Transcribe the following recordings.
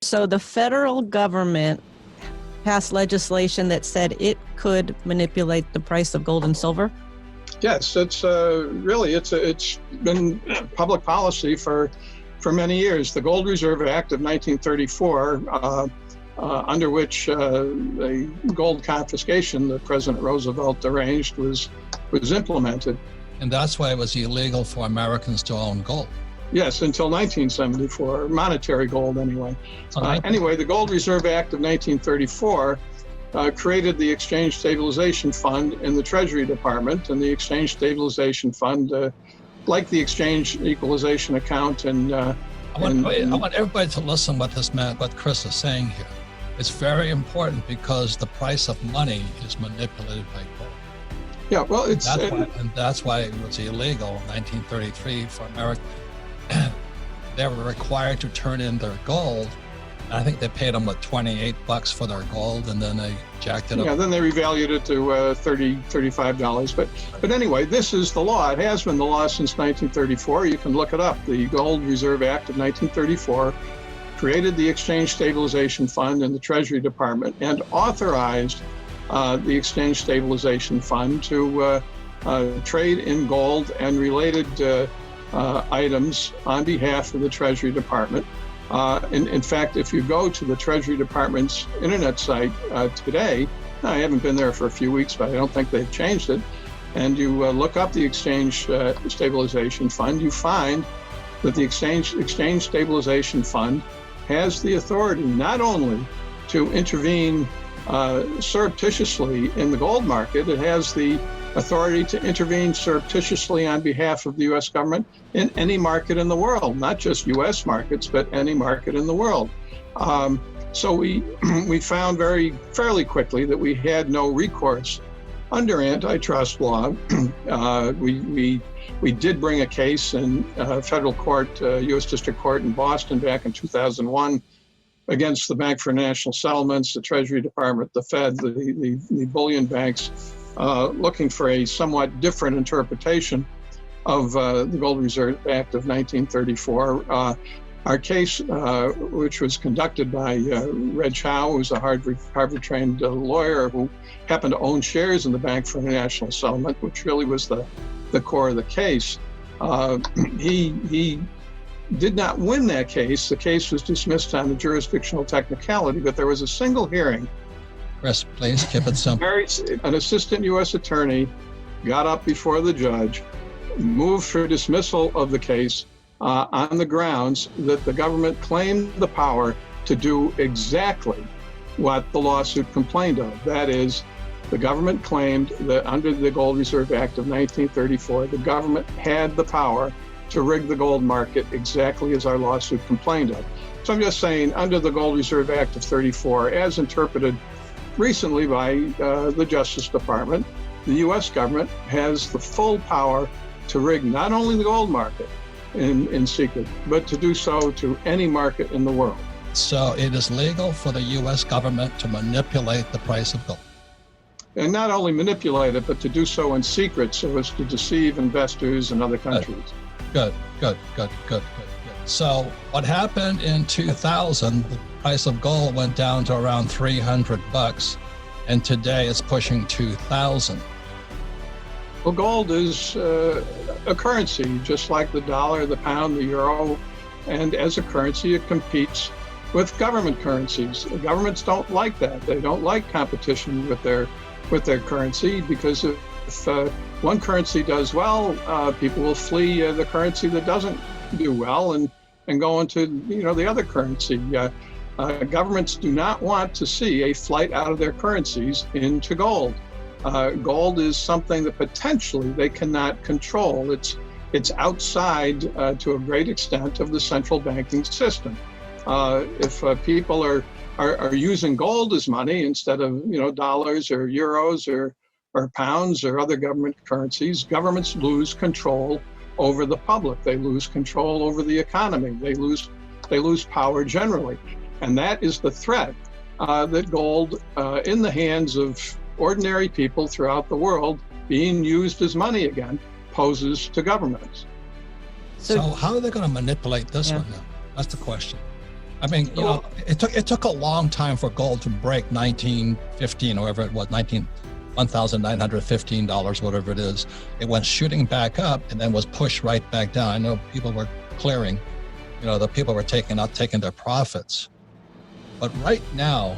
So the federal government passed legislation that said it could manipulate the price of gold and silver? Yes, it's been public policy for many years. The Gold Reserve Act of 1934, under which the gold confiscation that President Roosevelt arranged was implemented. And that's why it was illegal for Americans to own gold. Yes, until 1974, monetary gold anyway. Anyway, the Gold Reserve Act of 1934 created the Exchange Stabilization Fund in the Treasury Department, and the Exchange Stabilization Fund, like the Exchange Equalization Account, and I want everybody to listen what Chris is saying here. It's very important because the price of money is manipulated by gold. Yeah, well, that's why it was illegal in 1933 for America. They were required to turn in their gold. I think they paid them $28 for their gold, and then they jacked it up. Yeah, then they revalued it to $35. But anyway, this is the law. It has been the law since 1934. You can look it up. The Gold Reserve Act of 1934 created the Exchange Stabilization Fund in the Treasury Department and authorized the Exchange Stabilization Fund to trade in gold and related items on behalf of the Treasury Department. In fact, if you go to the Treasury Department's internet site today, I haven't been there for a few weeks, but I don't think they've changed it, and you look up the Exchange Stabilization Fund, you find that the Exchange Stabilization Fund has the authority not only to intervene surreptitiously in the gold market, it has the authority to intervene surreptitiously on behalf of the U.S. government in any market in the world, not just U.S. markets, but any market in the world. So we found fairly quickly that we had no recourse under antitrust law. We did bring a case in federal court, U.S. District Court in Boston back in 2001 against the Bank for National Settlements, the Treasury Department, the Fed, the bullion banks, looking for a somewhat different interpretation of the Gold Reserve Act of 1934. Our case, which was conducted by Red Chow, who's a Harvard-trained lawyer who happened to own shares in the Bank for National Settlement, which really was the core of the case. He did not win that case. The case was dismissed on the jurisdictional technicality, but there was a single hearing. Chris, please keep it simple. An assistant U.S. attorney got up before the judge, moved for dismissal of the case on the grounds that the government claimed the power to do exactly what the lawsuit complained of. That is, the government claimed that under the Gold Reserve Act of 1934, the government had the power to rig the gold market exactly as our lawsuit complained of. So I'm just saying, under the Gold Reserve Act of 34, as interpreted recently by the Justice Department, the U.S. government has the full power to rig not only the gold market in secret, but to do so to any market in the world. So it is legal for the U.S. government to manipulate the price of gold. And not only manipulate it, but to do so in secret so as to deceive investors in other countries. Good. So what happened in 2000, the price of gold went down to around $300, and today it's pushing 2,000. Well, gold is a currency, just like the dollar, the pound, the euro, and as a currency, it competes with government currencies. Governments don't like that. They don't like competition with their currency, because if one currency does well, people will flee the currency that doesn't do well and go into the other currency. Governments do not want to see a flight out of their currencies into gold. Gold is something that potentially they cannot control. It's outside to a great extent of the central banking system. If people are using gold as money instead of dollars or euros or pounds or other government currencies, governments lose control over the public. They lose control over the economy. They lose power generally, and that is the threat that gold in the hands of ordinary people throughout the world being used as money again poses to governments. So how are they going to manipulate this one now? That's the question. I mean, you know, it took a long time for gold to break 1915, or whatever it was, $1,915, whatever it is. It went shooting back up and then was pushed right back down. I know people were clearing, you know, the people were taking their profits. But right now,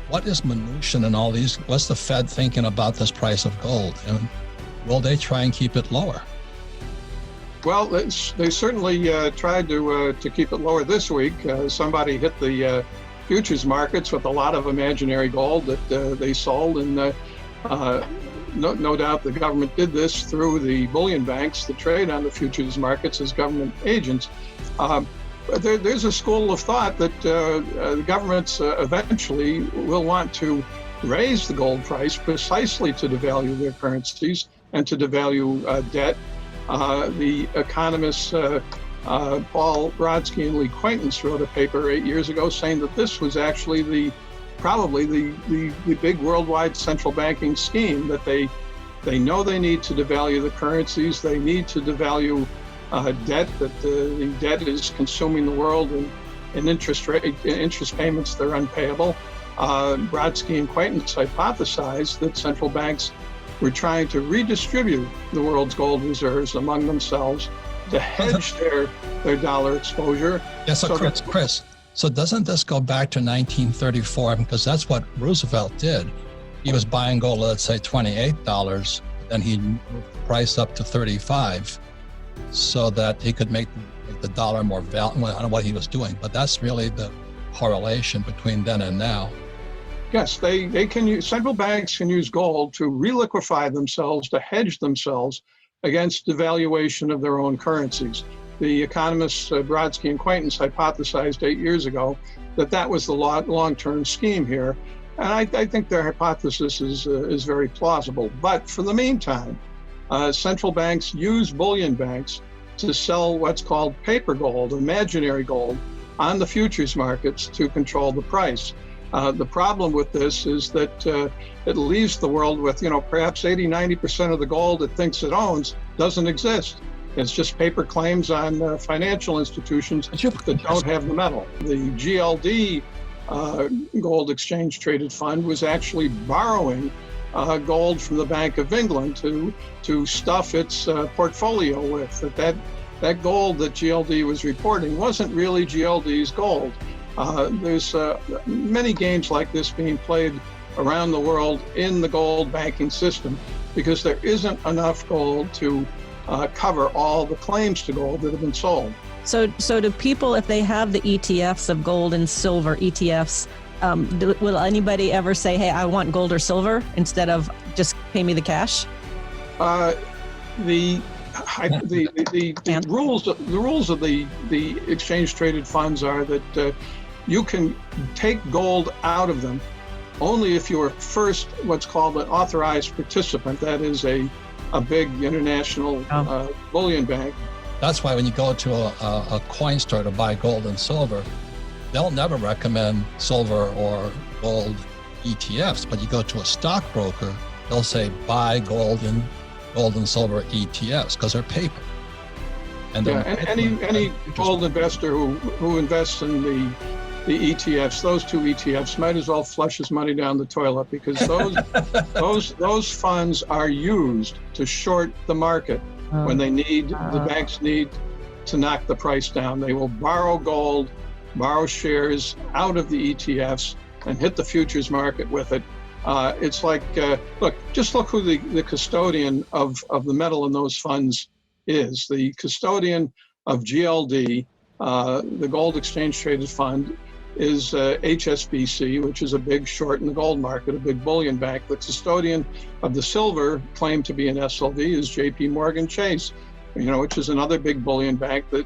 what is Mnuchin and all these, what's the Fed thinking about this price of gold? And will they try and keep it lower? Well, they certainly tried to keep it lower this week. Somebody hit the futures markets with a lot of imaginary gold that they sold, and no doubt the government did this through the bullion banks that trade on the futures markets as government agents. There's a school of thought that the governments eventually will want to raise the gold price precisely to devalue their currencies and to devalue debt. The economists Paul, Brodsky, and Lee Quaintance wrote a paper 8 years ago saying that this was actually probably the big worldwide central banking scheme, that they know they need to devalue the currencies, they need to devalue debt, that the debt is consuming the world in interest payments that are unpayable. Brodsky and Quaintance hypothesized that central banks were trying to redistribute the world's gold reserves among themselves to hedge their dollar exposure. Yes, so Chris, so doesn't this go back to 1934? Because that's what Roosevelt did. He was buying gold, let's say $28, then he moved the price up to $35 so that he could make the dollar more valuable. I don't know what he was doing, but that's really the correlation between then and now. Yes, they can use, central banks can use gold to reliquefy themselves, to hedge themselves against devaluation of their own currencies. The economists Brodsky and Quaintance hypothesized 8 years ago that was the long-term scheme here, and I think their hypothesis is very plausible. But for the meantime, central banks use bullion banks to sell what's called paper gold, imaginary gold, on the futures markets to control the price. The problem with this is that it leaves the world with, perhaps 80-90% of the gold it thinks it owns doesn't exist. It's just paper claims on financial institutions that don't have the metal. The GLD gold exchange traded fund was actually borrowing gold from the Bank of England to stuff its portfolio with. That gold that GLD was reporting wasn't really GLD's gold. There's many games like this being played around the world in the gold banking system because there isn't enough gold to cover all the claims to gold that have been sold. So do people, if they have the ETFs of gold and silver ETFs, will anybody ever say, hey, I want gold or silver instead of just pay me the cash? The rules of the exchange traded funds are that you can take gold out of them only if you are first what's called an authorized participant. That is a big international bullion bank. That's why when you go to a coin store to buy gold and silver, they'll never recommend silver or gold ETFs, but you go to a stockbroker, they'll say buy gold and silver ETFs because they're paper. And any gold investor who invests in the ETFs, those two ETFs, might as well flush his money down the toilet because those funds are used to short the market when the banks need to knock the price down. They will borrow gold, borrow shares out of the ETFs and hit the futures market with it. It's like, look who the custodian of the metal in those funds is. The custodian of GLD, the Gold Exchange Traded Fund, is HSBC, which is a big short in the gold market, a big bullion bank. The custodian of the silver, claimed to be an SLV, is JP Morgan Chase, which is another big bullion bank that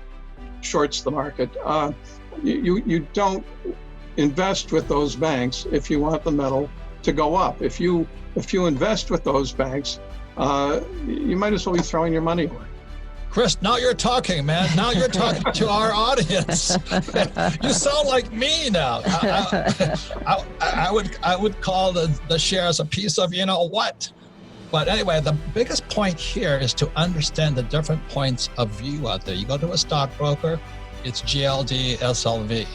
shorts the market. You don't invest with those banks if you want the metal to go up. If you invest with those banks, you might as well be throwing your money away. Chris, now you're talking, man. Now you're talking to our audience. You sound like me now. I would call the shares a piece of you know what. But anyway, the biggest point here is to understand the different points of view out there. You go to a stockbroker, it's GLD, SLV.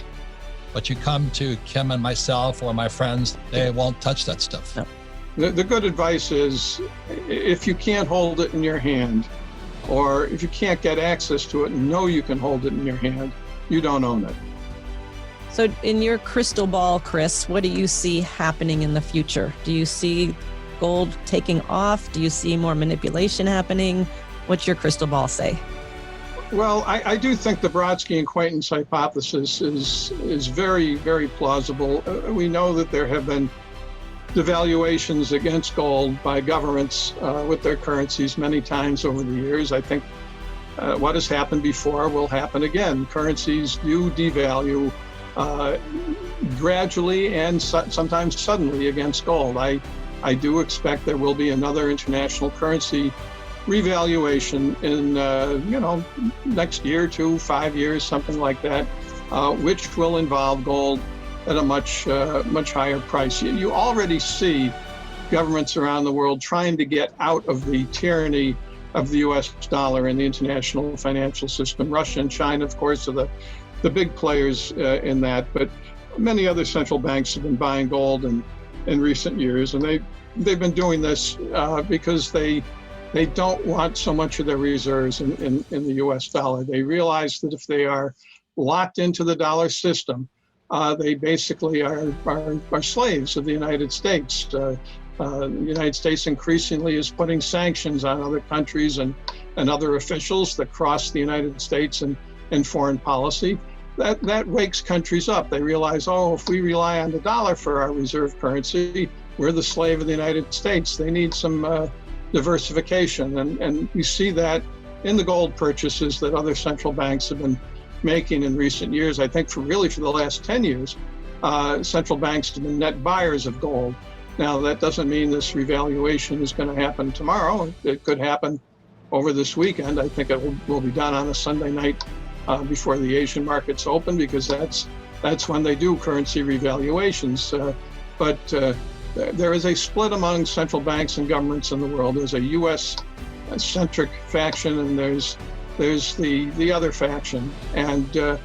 But you come to Kim and myself or my friends, they won't touch that stuff. No. The good advice is, if you can't hold it in your hand, or if you can't get access to it and know you can hold it in your hand, you don't own it. So in your crystal ball, Chris, what do you see happening in the future? Do you see gold taking off? Do you see more manipulation happening? What's your crystal ball say? Well, I do think the Brodsky and Quaintance hypothesis is very, very plausible. We know that there have been devaluations against gold by governments with their currencies many times over the years. I think what has happened before will happen again. Currencies do devalue gradually and sometimes suddenly against gold. I do expect there will be another international currency revaluation in next year, 2, 5 years, something like that, which will involve gold at a much higher price. You already see governments around the world trying to get out of the tyranny of the U.S. dollar in the international financial system. Russia and China, of course, are the big players in that, but many other central banks have been buying gold in recent years, and they've been doing this because they don't want so much of their reserves in the U.S. dollar. They realize that if they are locked into the dollar system, they basically are slaves of the United States. The United States increasingly is putting sanctions on other countries and other officials that cross the United States in foreign policy. That wakes countries up. They realize, if we rely on the dollar for our reserve currency, we're the slave of the United States. They need some diversification. And you see that in the gold purchases that other central banks have been making in recent years. I think for the last 10 years, central banks have been net buyers of gold. Now, that doesn't mean this revaluation is going to happen tomorrow. It could happen over this weekend. I think it will be done on a Sunday night before the Asian markets open, because that's when they do currency revaluations. But there is a split among central banks and governments in the world. There's a U.S.-centric faction, and there's the other faction. And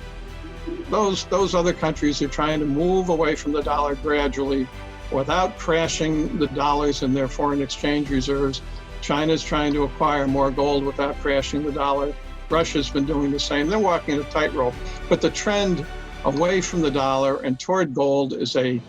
those other countries are trying to move away from the dollar gradually without crashing the dollars in their foreign exchange reserves. China's trying to acquire more gold without crashing the dollar. Russia's been doing the same. They're walking a tightrope. But the trend away from the dollar and toward gold is a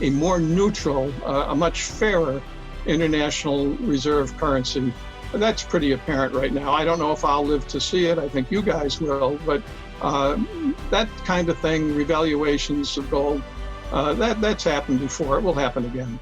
more neutral, a much fairer international reserve currency. That's pretty apparent right now. I don't know if I'll live to see it. I think you guys will. But that kind of thing, revaluations of gold, that's happened before. It will happen again.